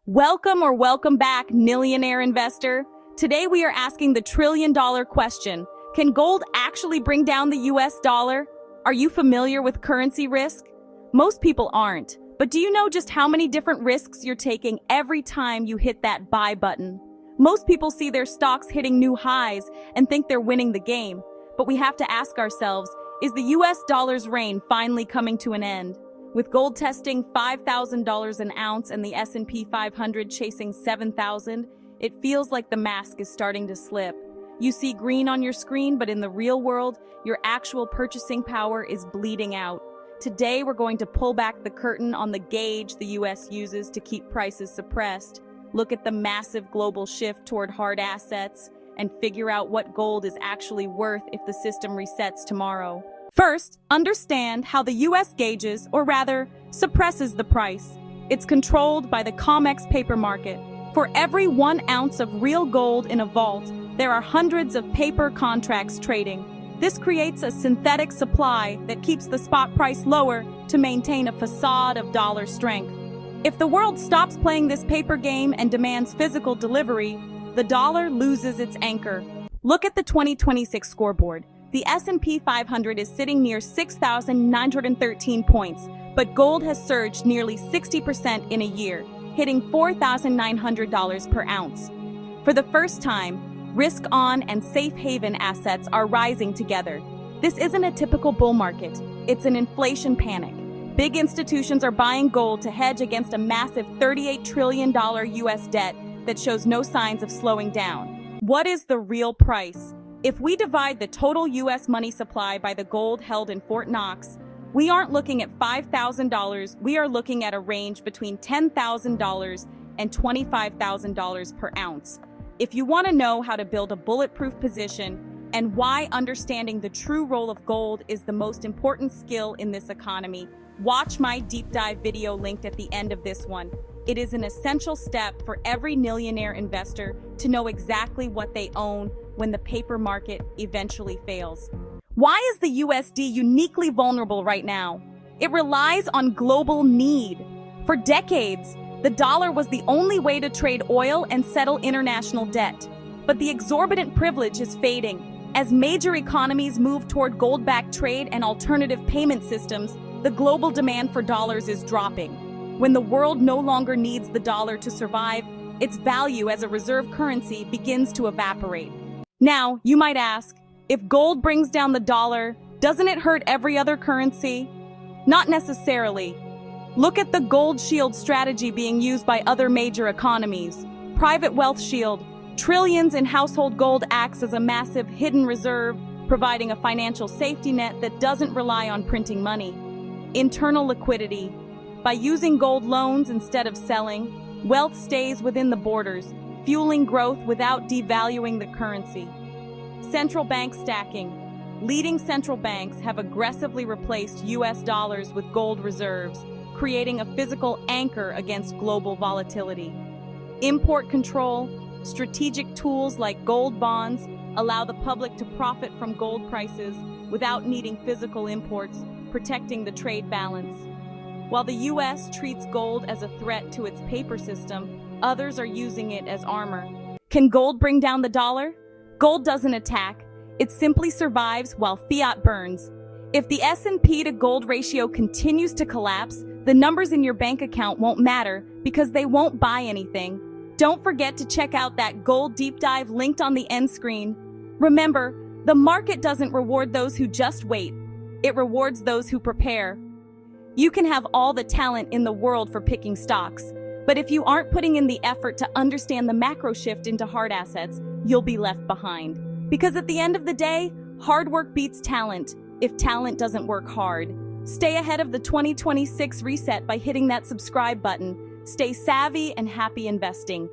Welcome back, Nillionaire investor. Today we are asking the trillion-dollar question. Can gold actually bring down the US dollar? Are you familiar with currency risk? Most people aren't, but do you know just how many different risks you're taking every time you hit that buy button? Most people see their stocks hitting new highs and think they're winning the game, but we have to ask ourselves, is the US dollar's reign finally coming to an end? With gold testing $5,000 an ounce and the S&P 500 chasing 7,000, it feels like the mask is starting to slip. You see green on your screen, but in the real world, your actual purchasing power is bleeding out. Today, we're going to pull back the curtain on the gauge the US uses to keep prices suppressed, look at the massive global shift toward hard assets, and figure out what gold is actually worth if the system resets tomorrow. First, understand how the US gauges, or rather, suppresses the price. It's controlled by the COMEX paper market. For every 1 ounce of real gold in a vault, there are hundreds of paper contracts trading. This creates a synthetic supply that keeps the spot price lower to maintain a facade of dollar strength. If the world stops playing this paper game and demands physical delivery, the dollar loses its anchor. Look at the 2026 scoreboard. The S&P 500 is sitting near 6,913 points, but gold has surged nearly 60% in a year, hitting $4,900 per ounce. For the first time, risk-on and safe haven assets are rising together. This isn't a typical bull market, it's an inflation panic. Big institutions are buying gold to hedge against a massive $38 trillion US debt that shows no signs of slowing down. What is the real price? If we divide the total US money supply by the gold held in Fort Knox, we aren't looking at $5,000, we are looking at a range between $10,000 and $25,000 per ounce. If you want to know how to build a bulletproof position and why understanding the true role of gold is the most important skill in this economy, watch my deep dive video linked at the end of this one. It is an essential step for every Nillionaire investor to know exactly what they own when the paper market eventually fails. Why is the USD uniquely vulnerable right now? It relies on global need. For decades, the dollar was the only way to trade oil and settle international debt. But the exorbitant privilege is fading. As major economies move toward gold-backed trade and alternative payment systems, the global demand for dollars is dropping. When the world no longer needs the dollar to survive, its value as a reserve currency begins to evaporate. Now, you might ask, if gold brings down the dollar, doesn't it hurt every other currency? Not necessarily. Look at the gold shield strategy being used by other major economies. Private wealth shield, trillions in household gold acts as a massive hidden reserve, providing a financial safety net that doesn't rely on printing money. Internal liquidity. By using gold loans instead of selling, wealth stays within the borders, fueling growth without devaluing the currency. Central bank stacking. Leading central banks have aggressively replaced US dollars with gold reserves, creating a physical anchor against global volatility. Import control. Strategic tools like gold bonds allow the public to profit from gold prices without needing physical imports, protecting the trade balance. While the US treats gold as a threat to its paper system, others are using it as armor. Can gold bring down the dollar? Gold doesn't attack. It simply survives while fiat burns. If the S&P to gold ratio continues to collapse, the numbers in your bank account won't matter because they won't buy anything. Don't forget to check out that gold deep dive linked on the end screen. Remember, the market doesn't reward those who just wait. It rewards those who prepare. You can have all the talent in the world for picking stocks, but if you aren't putting in the effort to understand the macro shift into hard assets, you'll be left behind. Because at the end of the day, hard work beats talent if talent doesn't work hard. Stay ahead of the 2026 reset by hitting that subscribe button. Stay savvy and happy investing.